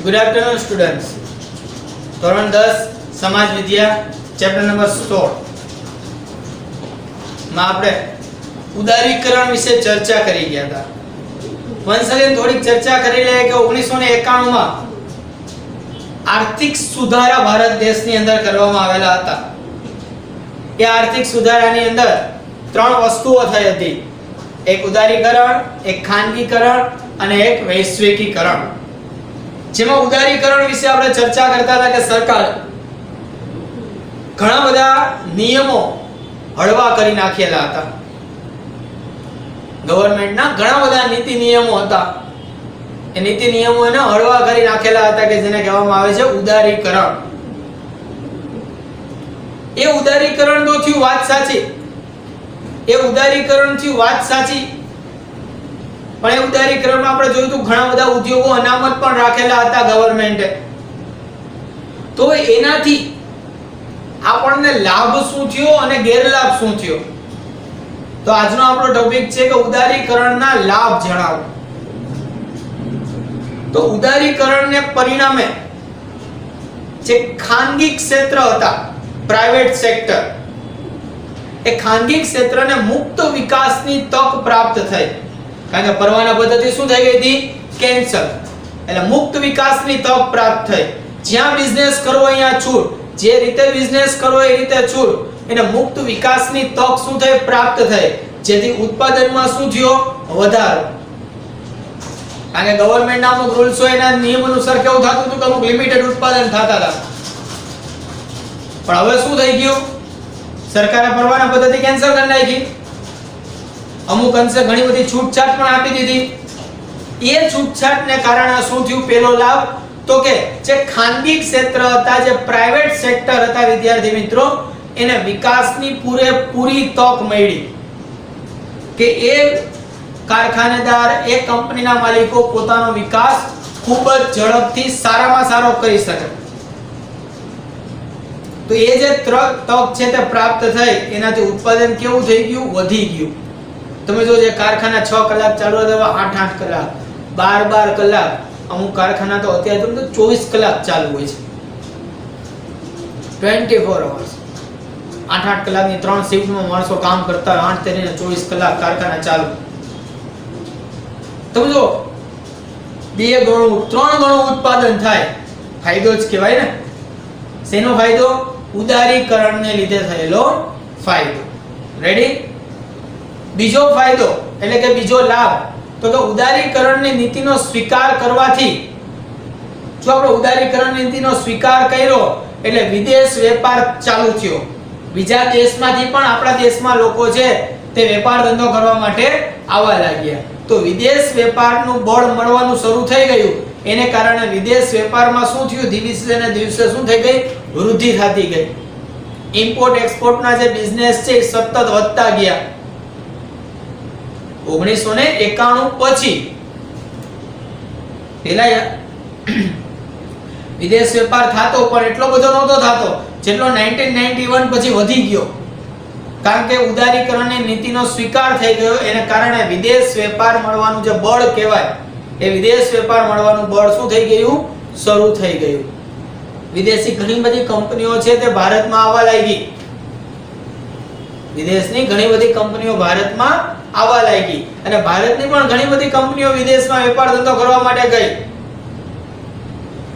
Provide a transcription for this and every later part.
Good afternoon, students. ધોરણ 10 સમાજ વિદ્યા chapter number 16 માં આપણે ઉદારીકરણ વિશે ચર્ચા કરી ગયા હતા. વન્સ અગેન થોડીક ચર્ચા કરી લઈએ કે 1991 માં આર્થિક સુધારા ભારત દેશની અંદર કરવામાં આવેલા હતા. એ આર્થિક સુધારાની અંદર ત્રણ વસ્તુઓ થઈ હતી. એક ઉદારીકરણ, એક ખાનગીકરણ અને એક વૈશ્વિકીકરણ. જેમાં ઉદારીકરણ વિશે આપણે ચર્ચા કરતા હતા કે સરકાર ઘણા બધા નિયમો હળવા કરી નાખેલા હતા. ગવર્નમેન્ટના ઘણા બધા નીતિ નિયમો હતા. એ નીતિ નિયમોને હળવા કરી નાખેલા હતા કે જેને કહેવામાં આવે છે ઉદારીકરણ. એ ઉદારીકરણ તો થયું વાત સાચી. એ ઉદારીકરણ થયું વાત સાચી. પણ એ ઉદારીકરણમાં આપણે જોયું તો ઘણા બધા ઉદ્યોગો અનામત પણ રાખેલા હતા ગવર્નમેન્ટે. તો એનાથી આપણને લાભ શું થયો અને ગેરલાભ શું થયો? તો આજનો આપણો ટોપિક છે કે ઉદારીકરણના લાભ જણાવો. તો ઉદારીકરણને પરિણામે જે ખાનગી ક્ષેત્ર હતા, પ્રાઇવેટ સેક્ટર, એ ખાનગી ક્ષેત્રને મુક્ત વિકાસની તક પ્રાપ્ત થઈ. કારણ કે પરવાના પદ્ધતિ શું થઈ ગઈ હતી? કેન્સલ. એટલે મુક્ત વિકાસની તક પ્રાપ્ત થઈ. જ્યાં બિઝનેસ કરવો અહીંયા છૂટ, જે રીતે બિઝનેસ કરવો એ રીતે છૂટ. એને મુક્ત વિકાસની તક શું થઈ? પ્રાપ્ત થઈ. જેથી ઉત્પાદનમાં શું થયો? વધારો. કારણ કે ગવર્નમેન્ટના અમુક રૂલ્સ હોય એના નિયમ અનુસાર કેવું થતું હતું કે અમુક લિમિટેડ ઉત્પાદન થતા હતા. પણ હવે શું થઈ ગયું? સરકારે પરવાના પદ્ધતિ કેન્સલ કરી નાખી. અમુક અંશે ઘણી બધી છૂટછાટ પણ આપી દીધી. એ છૂટછાટને કારણે શું થયું? પહેલો લાભ તો કે જે ખાનગી ક્ષેત્ર હતા, જે પ્રાઇવેટ સેક્ટર હતા વિદ્યાર્થી મિત્રો, એને વિકાસની પૂરેપૂરી તક મળી. કે એ કારખાનેદાર, એ કંપનીના માલિકો પોતાનો વિકાસ ખૂબ જ ઝડપથી સારામાં સારો કરી શકે. તો એ જે તક છે તે પ્રાપ્ત થઈ, એનાથી ઉત્પાદન કેવું થઈ ગયું? વધી ગયું. તમે જો જે કારખાના 6 કલાક ચાલુ હતા 8-8 કલાક, 12-12 કલાક, અમુક કારખાના તો અત્યારે તો 24 કલાક ચાલુ હોય છે. 24 અવર્સ, 8-8 કલાકની 3 શિફ્ટમાં માણસો કામ કરતા હોય. 8 કરીને 24 કલાક કારખાના ચાલુ. તમે જો 2 ગણું 3 ગણું ઉત્પાદન થાય. ફાયદો જ કહેવાય ને. શેનો ફાયદો? ઉદારીકરણને લીધે થયેલો ફાયદો. રેડી? બીજો ફાયદો એટલે કે બીજો લાભ તો કે ઉદારીકરણની નીતિનો સ્વીકાર કરવાથી, જો આપણે ઉદારીકરણની નીતિનો સ્વીકાર કર્યો એટલે વિદેશ વેપાર ચાલુ થયો. બીજા દેશમાંથી પણ આપણા દેશમાં લોકો છે તે વેપાર ધંધો કરવા માટે આવવા લાગ્યા. તો વિદેશ વેપારનું બળ મળવાનું શરૂ થઈ ગયું. એને કારણે વિદેશ વેપારમાં શું થયું? દિવસે ને દિવસે શું થઈ ગઈ? વૃદ્ધિ થતી ગઈ. ઇમ્પોર્ટ એક્સપોર્ટના જે બિઝનેસ છે સતત વધતા ગયા. 1991 પછી પેલા વિદેશ વેપાર થતો પણ એટલો બધો નહોતો થતો જેટલો 1991 પછી વધી ગયો. કારણ કે ઉદારીકરણની નીતિનો સ્વીકાર થઈ ગયો. એને કારણે વિદેશ વેપાર મળવાનું જે બળ કહેવાય, એ વિદેશ વેપાર મળવાનું બળ શું થઈ ગયું? શરૂ થઈ ગયું. વિદેશી ઘણી બધી કંપનીઓ છે તે ભારતમાં આવવા લાગી. વિદેશની ઘણી બધી કંપનીઓ ભારતમાં આવવા લાગી અને ભારતની પણ ઘણી બધી કંપનીઓ વિદેશમાં વેપાર ધંધો કરવા માટે ગઈ.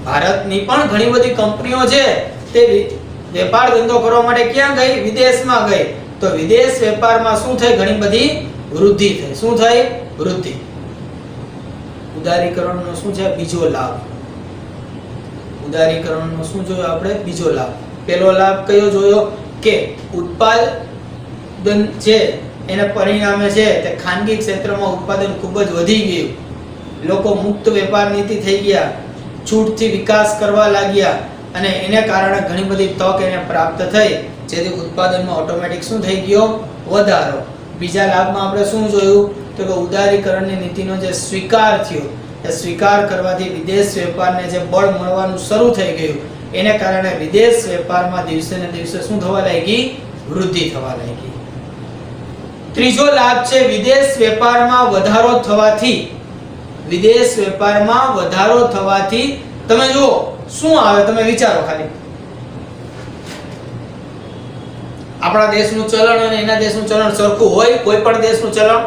ભારતની પણ ઘણી બધી કંપનીઓ છે તે વેપાર ધંધો કરવા માટે ક્યાં ગઈ? વિદેશમાં ગઈ. તો વિદેશ વેપારમાં શું થઈ? ઘણી બધી વૃદ્ધિ થઈ. શું થઈ? વૃદ્ધિ. ઉદારીકરણનો શું છે? બીજો લાભ. ઉદારીકરણનો શું જોયો આપણે? બીજો લાભ. પહેલો લાભ કયો જોયો? કે ઉત્પાદન છે એને પરિણામે છે તે ખાનગી ક્ષેત્રમાં ઉત્પાદન ખૂબ જ વધી ગયું. લોકો મુક્ત વેપાર નીતિ થઈ ગયા, છૂટથી વિકાસ કરવા લાગ્યા અને એને કારણે ઘણી બધી તક એને પ્રાપ્ત થઈ. જેથી ઉત્પાદનમાં ઓટોમેટિક શું થઈ ગયો? વધારો. બીજા લાભમાં આપણે શું જોયું? તો કે ઉદારીકરણની નીતિનો જે સ્વીકાર થયો, એ સ્વીકાર કરવાથી વિદેશ વેપારને જે બળ મળવાનું શરૂ થઈ ગયું. એને કારણે વિદેશ વેપારમાં દિવસે ને દિવસે શું થવા લાગી? વૃદ્ધિ થવા લાગી. ત્રીજો લાભ છે વિદેશ વેપારમાં વધારો થવાથી તમે જુઓ શું આવે, તમે વિચારો ખાલી. આપણા દેશનું ચલણ અને એના દેશનું ચલણ સરખું હોય કોઈ પણ દેશનું ચલણ?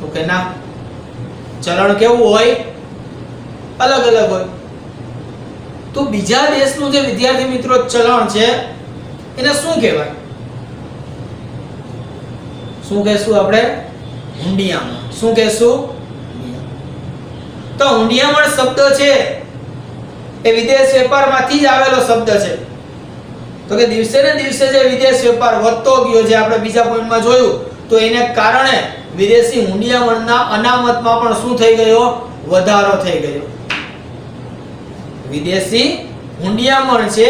તો કે ના, ચલણ કેવું હોય? અલગ અલગ હોય. તો બીજા દેશનું જે વિદ્યાર્થી મિત્રો ચલણ છે એને શું કહેવાય? શું કહેશું આપણે? હુંડિયામણ. શું કહેશું? તો હુંડિયામણ શબ્દ છે એ વિદેશ વેપારમાંથી જ આવેલો શબ્દ છે. તો કે દિવસે ને દિવસે જે વિદેશ વેપાર વધતો ગયો, જે આપણે બીજા પોઈન્ટમાં જોયું, તો એને કારણે વિદેશી હુંડિયામણના અનામતમાં પણ શું થઈ ગયો? વધારો થઈ ગયો. વિદેશી હુંડિયામણ છે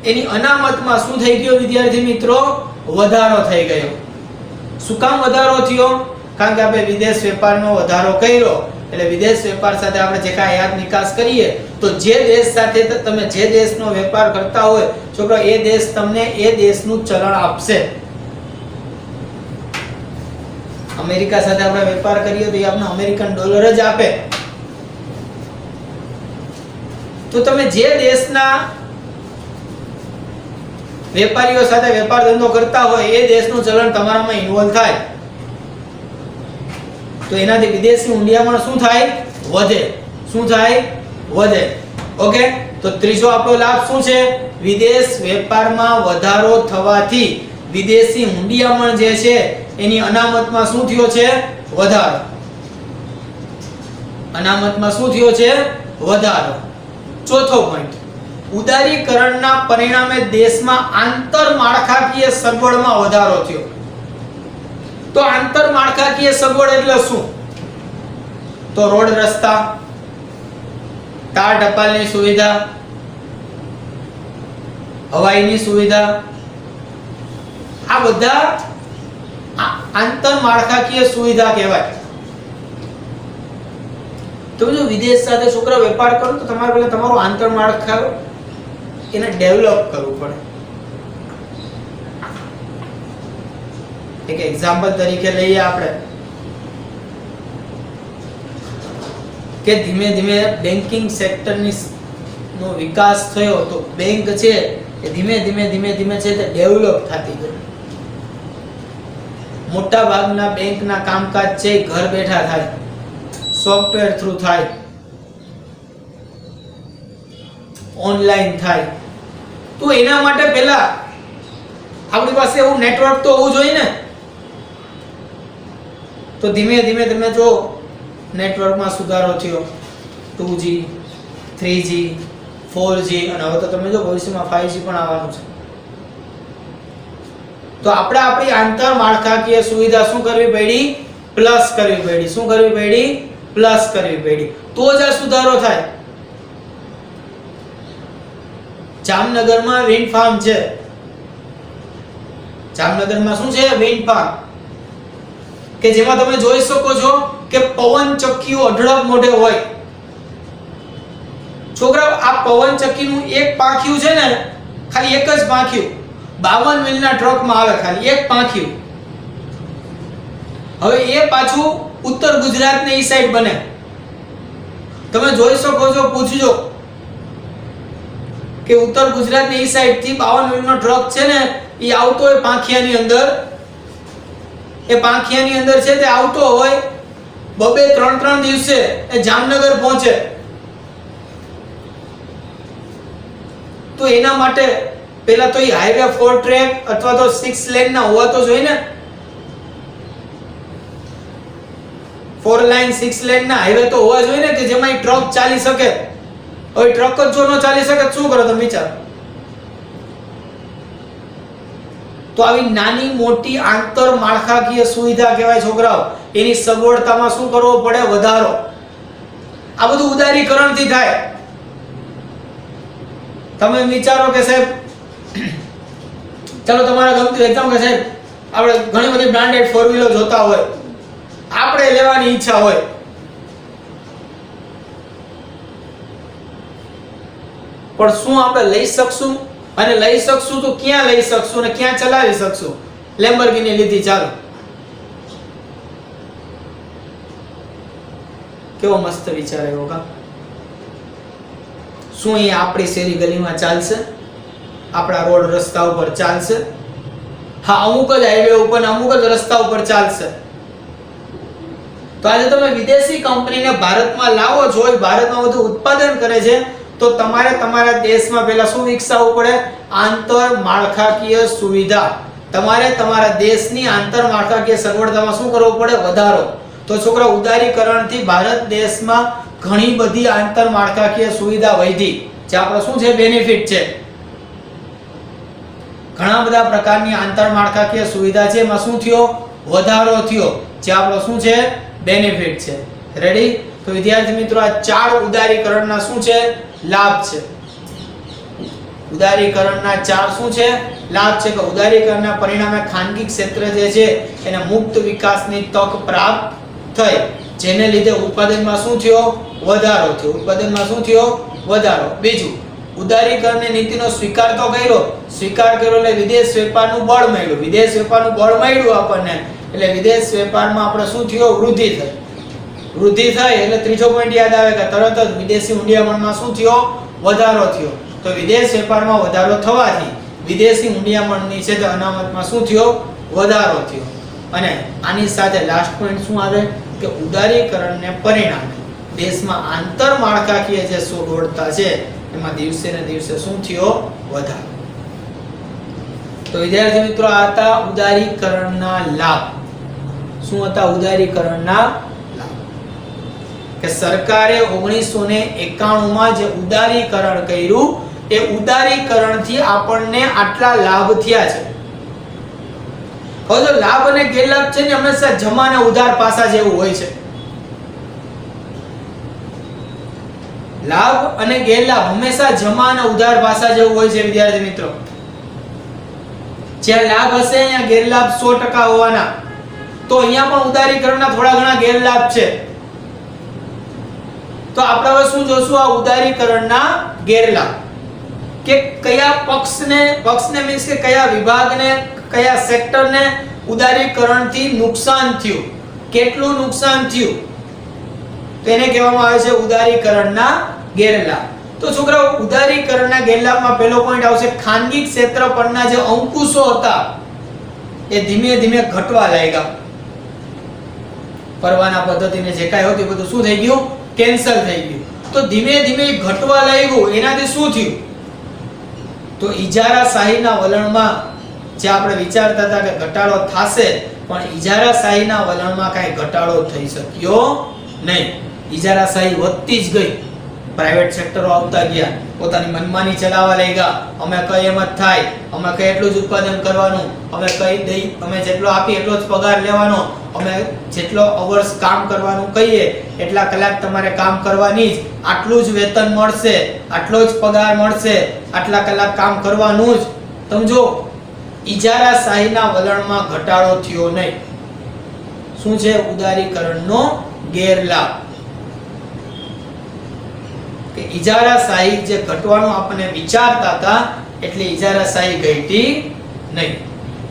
એની અનામતમાં શું થઈ ગયો વિદ્યાર્થી મિત્રો? વધારો થઈ ગયો. શું કામ વધારો થયો? કારણ કે આપણે વિદેશ વેપારનો વધારો કર્યો એટલે વિદેશ વેપાર સાથે આપણે જે કાંઈ આયાત નિકાસ કરીએ તો જે દેશ સાથે તમે જે દેશનો વેપાર કરતા હોય છોકરો, એ દેશ તમને એ દેશનું ચલણ આપશે. અમેરિકા સાથે આપણે વેપાર કરીએ તો એ આપણને અમેરિકન ડોલર જ આપે. તો તમે જે દેશના વેપારીઓ સાથે વેપાર ધંધો કરતા હોય એ દેશનું ચલણ તમારામાં ઇન્વોલ્વ થાય તો એનાથી વિદેશી હુંડિયામણ શું થાય? વધે. શું થાય? વધે. ઓકે, તો ત્રીજો આપણો લાભ શું છે? વિદેશ વેપારમાં વધારો થવાથી વિદેશી હુંડિયામણ જે છે એની અનામતમાં શું થયો છે? વધારો. અનામતમાં શું થયો છે? વધારો. ચોથો પોઈન્ટ, ઉદારીકરણના પરિણામે દેશમાં આંતરમાળખાકીય સગવડમાં વધારો થયો. તો આંતરમાળખાકીય સગવડ એટલે શું? તો રોડ રસ્તા, તાર ટપાલની સુવિધા, હવાઈની સુવિધા, આ બધા આંતરમાળખાકીય સુવિધા કહેવાય. તમે જો વિદેશ સાથે છોકરા વેપાર કરો તો તમારે પહેલા તમારું આંતરમાળખા એને ડેવલપ કરવું પડે. એક એક્ઝામ્પલ તરીકે લઈએ આપણે કે ધીમે ધીમે બેન્કિંગ સેક્ટરની નો વિકાસ થયો તો બેંક છે એ ધીમે ધીમે છે તે ડેવલપ થતી ગઈ. મોટા ભાગના બેંકના કામકાજ છે ઘર બેઠા થાય, સોફ્ટવેર થ્રુ થાય, ઓનલાઈન થાય. તો એના માટે પહેલા આપણી પાસે એવું નેટવર્ક તો હોવું જોઈએ ને. તો ધીમે ધીમે તમે જો નેટવર્કમાં સુધારો થયો, 2G, 3G, 4G અને હવે તો તમે જો ભવિષ્યમાં 5G પણ આવવાનું છે. તો આપણે આપણી આંતરમાળખાકીય સુવિધા શું કરવી પડી? પ્લસ કરવી પડી. શું કરવી પડી? પ્લસ કરવી પડી. તો જ આ સુધારો થાય. જામનગરમાં વિન્ડ ફાર્મ છે. જામનગરમાં શું છે? વિન્ડ ફાર્મ કે જેમાં તમે જોઈ શકો છો કે પવન ચક્કીઓ અઢળક મોઢે હોય. છોકરા, આ પવન ચક્કીનું એક પાંખિયું છે ને, ખાલી એક જ પાંખિયું 52 વ્હીલના ટ્રકમાં આવે, ખાલી એક પાંખિયું. હવે એ પાછું ઉત્તર ગુજરાતની ઈ સાઈડ બને. તમે જોઈ શકો છો, પૂછજો કે ઉત્તર ગુજરાતની ઈ સાઈડ થી 52 વ્હીલનો ટ્રક છે ને એ આવતો હોય પાંખિયાની અંદર. એ પાંખિયાની અંદર છે તે આવતો હોય 2-3 દિવસે એ જામનગર પહોંચે. તો એના માટે પહેલા તો એ હાઈવે 4 ટ્રેક અથવા તો 6 લેન ના હોવા તો જોઈએ ને. 4 લાઇન 6 લેન ના હાઈવે તો હોવા જોઈએ ને કે જેમાં એ ટ્રક ચાલી શકે. હવે ટ્રક જ જો ન ચાલી શકે શું કરો તમે વિચારો. તો આવી નાની મોટી આંતરમાળખાકીય સુવિધા કહેવાય છોકરાઓ. એની સગવડતામાં શું કરવો પડે? વધારો. આ બધું ઉદારીકરણથી થાય. તમે વિચારો કે સાહેબ ચાલો તમારા ગમતું એક્ઝામ કે સાહેબ આપણે ઘણી બધી બ્રાન્ડેડ 4 વ્હીલર જોતા હોય, આપણે લેવાની ઈચ્છા હોય, પણ શું આપણે લઈ શકશું? અને લઈ શકશું તો ક્યાં લઈ શકશું અને ક્યાં ચલાવી શકશું? લેમ્બોર્ગિની લીધી, ચાલો કેવો મસ્ત વિચાર આવ્યો કા. શું અહીંયા આપણી શેરી ગલીમાં ચાલશે? આપણા રોડ રસ્તા ઉપર ચાલશે? હા, અમુક જ હાઈવે ઉપર ને અમુક જ રસ્તા ઉપર ચાલશે. તો આજે તમે વિદેશી કંપનીને ભારતમાં લાવો છો, ભારતમાં બધું ઉત્પાદન કરે છે, તો તમારે તમારા દેશમાં પહેલા શું વિકસાવવું પડે? આંતર માળખાકીય સુવિધા. તમારે તમારા દેશની આંતર માળખાકીય સગવડતામાં શું કરવું પડે? વધારો. તો છોકરા, ઉદારીકરણથી ભારત દેશમાં ઘણી બધી આંતર માળખાકીય સુવિધા વધી, જે આપણો શું છે? બેનિફિટ છે. ઘણા બધા પ્રકારની આંતર માળખાકીય સુવિધા છે, એમાં શું થયો? વધારો થયો, જે આપણો શું છે? બેનિફિટ છે. રેડી? તો વિદ્યાર્થી મિત્રો, આ 4 ઉદારીકરણના શું છે? લાભ છે. ઉદારીકરણના 4 શું છે? લાભ છે. કે ઉદારીકરણના પરિણામે ખાનગી ક્ષેત્ર જે છે એને મુક્ત વિકાસની તક પ્રાપ્ત થઈ, જેને લીધે ઉત્પાદનમાં શું થયો? વધારો થયો. ઉત્પાદનમાં શું થયો? વધારો. બીજું, ઉદારીકરણની નીતિનો સ્વીકાર તો કર્યો, એટલે વિદેશ વેપારનું બળ મળ્યું. વિદેશ વેપારનું બળ મળ્યું આપણને, એટલે વિદેશ વેપારમાં આપણે શું થયો? વૃદ્ધિ થઈ. વૃદ્ધિ થઈ એટલે ત્રીજો પોઈન્ટ યાદ આવે કે તરત જ વિદેશી ઊંડિયામણમાં શું થયો? વધારો થયો. તો વિદેશ વેપારમાં વધારો થવાથી વિદેશી ઊંડિયામણની છે તે અનામતમાં શું થયો? વધારો થયો. અને આની સાથે લાસ્ટ પોઈન્ટ શું આવે? કે ઉદારીકરણને પરિણામે દેશમાં આંતર માળખાકીય જે સગવડતા છે એમાં દિવસે ને દિવસે શું થયો? વધારો. તો વિદ્યાર્થી મિત્રો, આ હતા ઉદારીકરણના લાભ. શું હતા ઉદારીકરણના લાભ? કે સરકારે 1991 માં જે ઉદારીકરણ કર્યું, એ ઉદારીકરણથી આપણને આટલા લાભ થયા છે. હવે જો લાભ અને ગેરલાભ છે ને, હંમેશા જમા અને ઉધાર પાસા જેવું હોય છે. લાભ અને ગેરલાભ હંમેશા જમા અને ઉધાર પાસા જેવું હોય છે વિદ્યાર્થી મિત્રો. જ્યાં લાભ હશે અહીંયા ગેરલાભ 100% હોવાના. તો અહીંયા પણ ઉદારીકરણના થોડા ઘણા ગેરલાભ છે. તો આપણે હવે શું જોશું? આ ઉદારીકરણના ગેરલાભ, કે કયા પક્ષને મીન્સ કે કયા વિભાગને, કયા સેક્ટરને ઉદારીકરણથી નુકસાન થયું, કેટલું નુકસાન થયું, તેને કહેવામાં આવે છે ઉદારીકરણના ગેરલાભ. તો છોકરાઓ, ઉદારીકરણના ગેરલાભમાં પહેલો પોઈન્ટ આવશે, ખાનગી ક્ષેત્ર પરના જે અંકુશો હતા એ ધીમે ધીમે ઘટવા લાગ્યા. પરવાના પદ્ધતિને જે કાંઈ હતું એ બધું શું થઈ ગયું? કેન્સલ થઈ ગયું. તો ધીમે ધીમે ઘટવા લાગ્યું. એનાથી શું થયું? તો ઇજારાશાહીના વલણમાં જે આપણે વિચારતા હતા કે ઘટાડો થશે, પણ ઇજારાશાહીના વલણમાં કાંઈ ઘટાડો થઈ શક્યો નહીં. ઇજારાશાહી વધતી જ ગઈ. પ્રાઇવેટ સેક્ટરો આવતા ગયા, પોતાની મનમાની ચલાવવા લાગ્યા. અમે કઈ એમ જ થાય, અમે કઈ એટલું જ ઉત્પાદન કરવાનું, અમે કઈ દઈ, અમે જેટલો આપી એટલો જ પગાર લેવાનો, અમે જેટલો અવર્સ કામ કરવાનું કહીએ એટલા કલાક તમારે કામ કરવાની જ, આટલું જ વેતન મળશે, આટલો જ પગાર મળશે, આટલા કલાક કામ કરવાનું જ. સમજો, ઇજારાશાહીના વલણમાં ઘટાડો થયો નહીં. શું છે ઉદારીકરણનો ગેરલાભ? કે ઇજારાશાહી જે ઘટવાનું આપણને વિચારતા હતા એટલે ઇજારાશાહી ઘટી નહીં.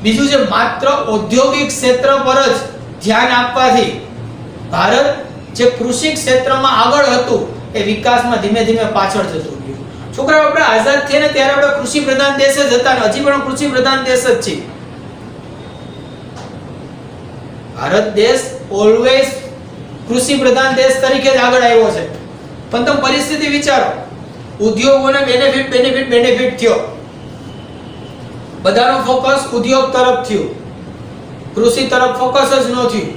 બીજું છે, માત્ર ઔદ્યોગિક ક્ષેત્ર પર જ ધ્યાન આપવાથી ભારત જે કૃષિ ક્ષેત્રમાં આગળ હતું એ વિકાસમાં ધીમે ધીમે પાછળ જતું ગયું. છોકરાઓ, આપણે આઝાદ થયા ને ત્યારે આપણે કૃષિ પ્રધાન દેશ જ હતા, ને હજી પણ કૃષિ પ્રધાન દેશ જ છે. ભારત દેશ ઓલવેઝ કૃષિ પ્રધાન દેશ તરીકે જ આગળ આવ્યો છે. પણ તમે પરિસ્થિતિ વિચારો, ઉદ્યોગોને બેનિફિટ થયો, બધાનો ફોકસ ઉદ્યોગ તરફ થયું, કૃષિ તરફ ફોકસ જ ન થયું.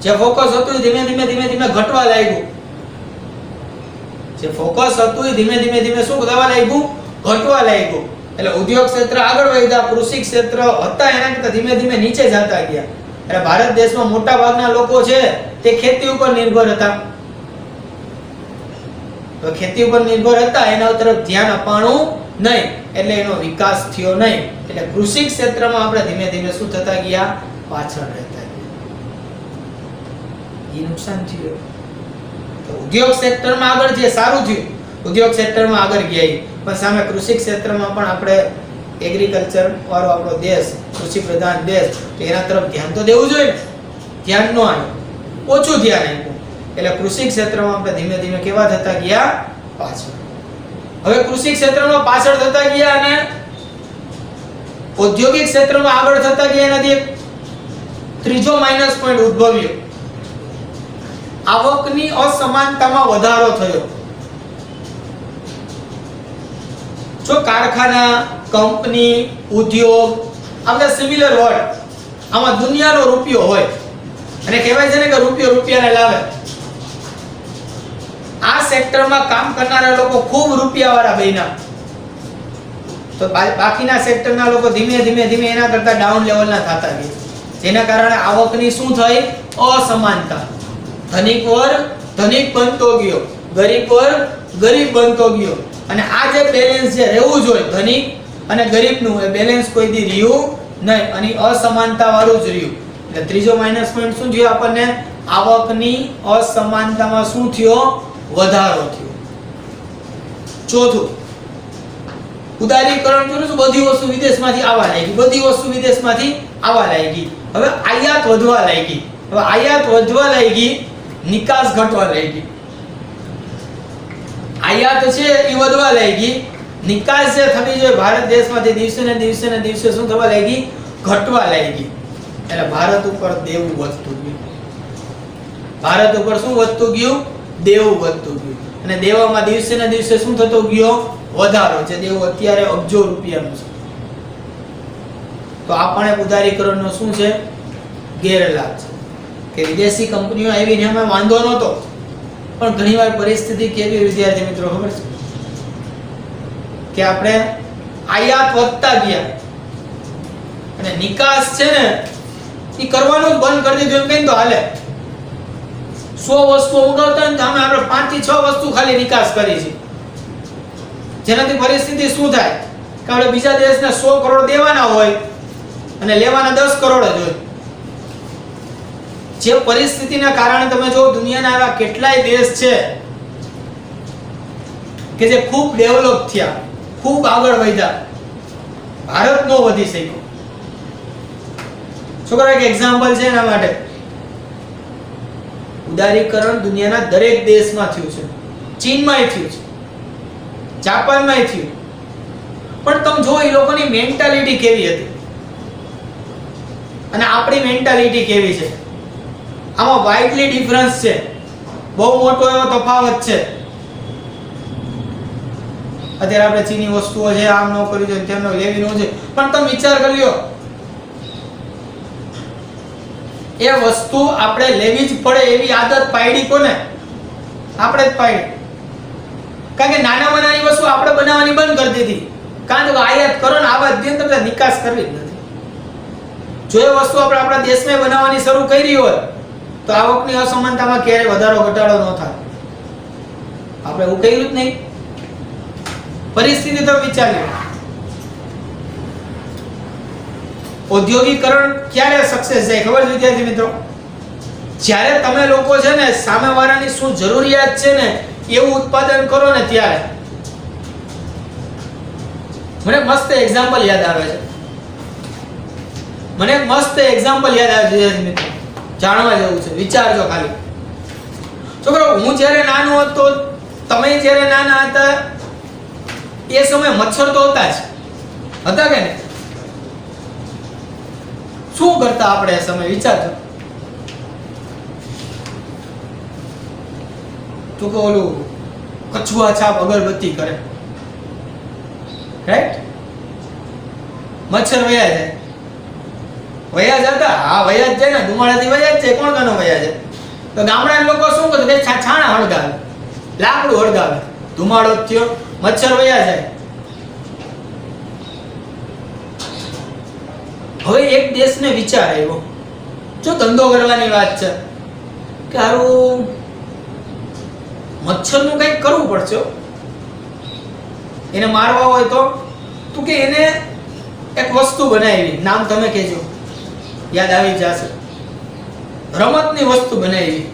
જે ફોકસ હતું ધીમે ધીમે ઘટવા લાગ્યું. જે ફોકસ હતું ધીમે ધીમે શું થવા લાગ્યું? ઘટવા લાગ્યું. એટલે ઉદ્યોગ ક્ષેત્ર આગળ વધ્યા, કૃષિ ક્ષેત્ર હતા એના કરતા ધીમે ધીમે નીચે જતા ગયા. એટલે ભારત દેશમાં મોટા ભાગના લોકો છે તે ખેતી ઉપર નિર્ભર હતા. તો ખેતી ઉપર નિર્ભર હતા, એના તરફ ધ્યાન અપાણું નહીં, એટલે એનો વિકાસ થયો નહીં. એટલે કૃષિ ક્ષેત્રમાં આપણે ધીમે ધીમે શું થતા ગયા? પાછળ રહેતા ગયા. એ નુકસાન થયું. તો ઉદ્યોગ ક્ષેત્રમાં આગળ જે સારું થયું, ઉદ્યોગ ક્ષેત્રમાં આગળ ગયા, પણ સામે કૃષિ ક્ષેત્રમાં પણ આપણે એગ્રીકલ્ચર વાળો આપણો દેશ, કૃષિ પ્રધાન દેશ, તો એના તરફ ધ્યાન તો દેવું જોઈએ ને. ધ્યાન ન આવ્યું, ઓછું ધ્યાન આપ્યું. એટલે કૃષિ ક્ષેત્રમાં આપણે ધીમે ધીમે કેવા થતા ગયા? પાછળ. હવે કૃષિ ક્ષેત્રમાં પાછળ થતા ગયા અને ઔદ્યોગિક ક્ષેત્રમાં આગળ થતા ગયા, એનાથી એક ત્રીજો માઈનસ પોઈન્ટ ઉદ્ભવ્યો. આવકની અસમાનતામાં વધારો થયો. જો કારખાના, કંપની, ઉદ્યોગ, આ બધા સિમિલર વર્ડ, આમાં દુનિયાનો રૂપિયો હોય અને કહેવાય છે ને કે રૂપિયો રૂપિયાને લાવે. આ સેક્ટરમાં કામ કરનારા લોકો ખૂબ રૂપિયાવાળા બન્યા, તો બાકીના સેક્ટરના લોકો ધીમે ધીમે એના કરતા ડાઉન લેવલના થતા ગયા, જેના કારણે આવકની શું થઈ? અસમાનતા. ધનિક વર્ગ ધનિક બનતો ગયો, ગરીબ વર્ગ ગરીબ બનતો ગયો, અને આ જે બેલેન્સ જે રહેવું જોઈએ ધનિક અને ગરીબનું, એ બેલેન્સ કોઈ દી રહ્યું નહીં, અને અસમાનતા વાળું જ રહ્યું. એટલે ત્રીજો માઈનસ પોઈન્ટ શું થયો આપણને? આવકની અસમાનતામાં શું થયો? વધારો થયો. ચોથું, ઉદારીકરણ જોયું તો બધી વસ્તુ વિદેશમાંથી આવવા લાગી, બધી વસ્તુ વિદેશમાંથી આવવા લાગી. હવે આયાત વધવા લાગી. હવે આયાત વધવા લાગી, નિકાસ ઘટવા લાગી. આયાત છે એ વધવા લાગી, નિકાસ જે થવી જોઈએ ભારત દેશમાંથી દિવસે ને દિવસે શું થવા લાગી? ઘટવા લાગી. એટલે ભારત ઉપર દેવું વધતું ગયું. ભારત ઉપર શું વધતું ગયું? દેવું વધતું ગયું. અને દેવામાં દિવસે ને દિવસે શું થતો ગયો? વધારો. જે દેવું અત્યારે અબજો રૂપિયાનું છે. તો આ પણ એક ઉદારીકરણનો શું છે? ગેરલાભ છે કે વિદેશી કંપનીઓ આવીને અમે વાંધો નહોતો, પણ ઘણીવાર પરિસ્થિતિ કેવી વિદ્યાર્થી મિત્રો ખબર છે કે આપણે આયાત વધતા ગયા અને નિકાસ છે ને એ કરવાનું જ બંધ કરી દીધું એમ કહીને તો હાલે. 100 વસ્તુઓ ઉગાવતા ને અમે આપણે 5 થી 6 વસ્તુ ખાલી નિકાસ કરી છે, જેનાથી પરિસ્થિતિ શું થાય કે આપણે બીજા દેશને 100 કરોડ દેવાના હોય અને લેવાના 10 કરોડ જ હોય. જે પરિસ્થિતિના કારણે તમે જો દુનિયાના એવા કેટલાય દેશ છે કે જે ખૂબ ડેવલપ થયા, ખૂબ આગળ વધ્યા, ભારત નો વધી શક્યો. છોકરા એક એક્ઝામ્પલ છે એના માટે. ઉદારીકરણ દુનિયાના દરેક દેશમાં થયું છે. ચીનમાંય થયું છે, જાપાનમાંય થયું, પણ તમે જો એ લોકોની મેન્ટાલિટી કેવી હતી અને આપણી મેન્ટાલિટી કેવી છે, આમાં વાઇડલી ડિફરન્સ છે. બહુ મોટો એવો તફાવત છે. અત્યારે આપણે ચીની વસ્તુઓ છે, આમ ન કરી જોઈએ, તેમ લેવી ન છે, પણ તમે વિચાર કરી લ્યો, એ વસ્તુ આપણે લેવી જ પડે એવી આદત પાડી કોને? આપણે જ પાડી. કારણ કે નાનામાં નાની વસ્તુ આપણે બનાવવાની બંધ કરી દીધી, કારણ કે આયાત કરો ને આવા દે તો નિકાસ કરવી જ નથી. જો એ વસ્તુ આપણે આપણા દેશમાં બનાવવાની શરૂ કરી હોય તો આવકની અસમાનતામાં ક્યારે વધારો ઘટાડો ન થાય. આપણે એવું કર્યું જ નહીં. પરિસ્થિતિ તો વિચારી. ઔદ્યોગિકરણ ક્યારે સક્સેસ જાય ખબર છે વિદ્યાર્થી મિત્રો? જ્યારે તમે લોકો છે ને સામેવાળાની શું જરૂરિયાત છે ને એવું ઉત્પાદન કરો ને ત્યારે. મને મસ્ત એક્ઝામ્પલ યાદ આવે છે. વિદ્યાર્થી મિત્રો, જાણવા જેવું છે, વિચારજો ખાલી. છોકરો, હું જ્યારે નાનો હતો, તમે જ્યારે નાના હતા, એ સમયે મચ્છર તો હતા જ, હતા કે નહીં? શું કરતા આપણે એ સમય વિચારજો. તો કે ઓલું કછુઆ છાપ અગરબત્તી કરે, રાઈટ? મચ્છર વયા જતા. હા, વયા જ જાય ને, ધુમાડાથી વયા જ જાય. કોણ કાનો વયા જાય? તો ગામડાના લોકો શું કરે? કે છાણા હળગાવે, લાકડું હળગાવે, ધુમાડો થયો, મચ્છર વયા જાય. હવે એક દેશને વિચાર આવ્યો, જો ધંધો કરવાની વાત છે, કે હારું મચ્છરનું કંઈક કરવું પડશે, એને મારવા હોય તો કે એને એક વસ્તુ બનાવી, નામ તમે કહેજો, યાદ આવી જશે. રમતની વસ્તુ બનાવી,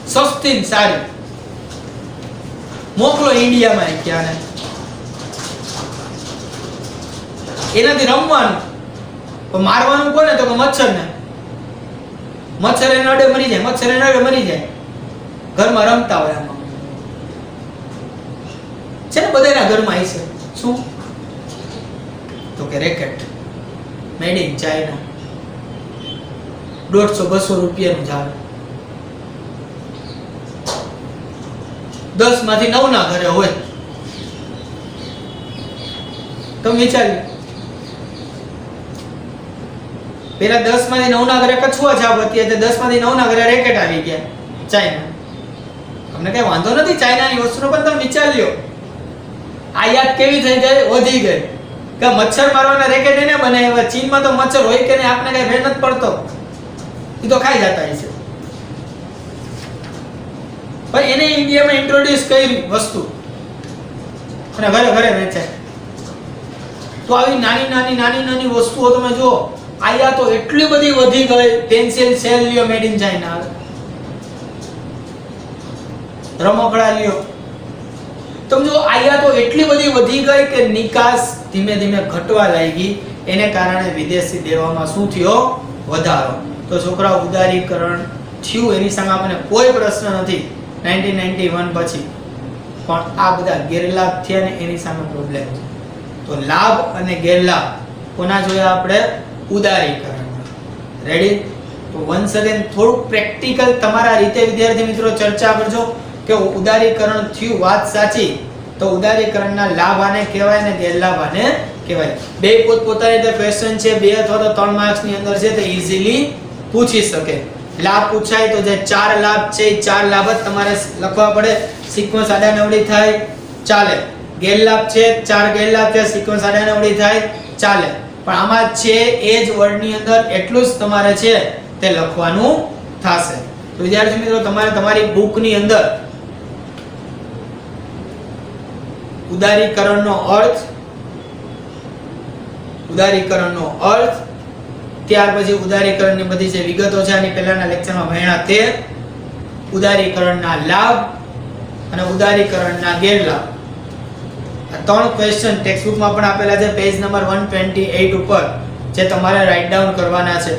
સસ્તી ને સારી, મોકલો ઇન્ડિયામાં. ક્યાં એનાથી રમવાનું, પણ મારવાનું કોને? તો કે મચ્છરને. મચ્છર એને અડે મરી જાય, ઘરમાં રમતા હોય આમાં. છે ને બધાના ઘરમાં આવી છે. શું? તો કે રેકેટ મેડ ઇન ચાઇના. 150-200 રૂપિયાનું જ આવે. 10 માંથી 9 ના ઘરે હોય. તમે વિચાર્યું પેલા 10 માંથી 9 ના ઘરે કછુઆ છાપ હતી, એટલે 10 માંથી 9 ના ઘરે રેકેટ આવી ગયા ચાઇના. તમને કઈ વાંધો નથી ચાઇનાની વસ્તુનો, પણ તમે વિચાર લ્યો આયાત કેવી થઈ ગઈ, વધી ગઈ. કે મચ્છર મારવાના રેકેટ એને બનાવ્યા. ચીનમાં તો મચ્છર હોય કે નહીં આપને કઈ ફેર નથી પડતો, એ તો ખાઈ જતા હશે. પણ એને ઇન્ડિયામાં ઇન્ટ્રોડ્યુસ કરી વસ્તુ અને ઘરે ઘરે વેચાય. તો આવી નાની વસ્તુઓ તમે જુઓ, આયાતો એટલી બધી વધી ગઈ. પેન્સિલ સેલ લ્યો મેડ ઇન ચાઇના, રમકડા લ્યો, તમે જો આયાતો એટલી બધી વધી ગઈ કે નિકાસ ધીમે ધીમે ઘટવા લાગી. એને કારણે વિદેશી દેવામાં શું થયો? વધારો. તો છોકરાઓ ઉદારીકરણ થયું એની સામે આપણને કોઈ પ્રશ્ન નથી 1991 પછી, પણ આ બધા ગેરલાભ થયા ને એની સામે પ્રોબ્લેમ છે. તો લાભ અને ગેરલાભ કોના જોયા આપણે? ઉદારીકરણ. રેડી? તો વન્સ અગેન થોડું પ્રેક્ટિકલ તમારા રીતે વિદ્યાર્થી મિત્રો ચર્ચા કરજો કે ઉદારીકરણ થયું, વાત સાચી. તો ઉદારીકરણના લાભ આને કહેવાય ને ગેરલાભ આને કહેવાય. બે પોતપોતાની રીતે ક્વેશ્ચન છે, 2 અથવા તો 3 માર્ક્સ ની અંદર છે, તો ઈઝીલી પૂછી શકે. લાભ પૂછાય તો જે 4 લાભ છે એ 4 લાભ જ તમારે લખવા પડે. સિક્વન્સ આડાનવડી થાય ચાલે. ગેરલાભ છે 4 ગેરલાભ છે, સિક્વન્સ આડાનવડી થાય ચાલે. પણ આમાં છે એ જ વર્ડની અંદર એટલું જ તમારે છે તે લખવાનું થશે. તો વિદ્યાર્થી મિત્રો તમારે તમારી બુકની અંદર ઉદારીકરણનો અર્થ, ત્યાર પછી ઉદારીકરણની બધી જે વિગતો છે આની પહેલાના લેક્ચરમાં ભણ્યા તે, ઉદારીકરણના લાભ અને ઉદારીકરણના ગેરલાભ, આ 3 ક્વેશ્ચન ટેક્સ્ટ બુકમાં પણ આપેલા છે પેજ નંબર 128 ઉપર, જે તમારે રાઇટ ડાઉન કરવાના છે.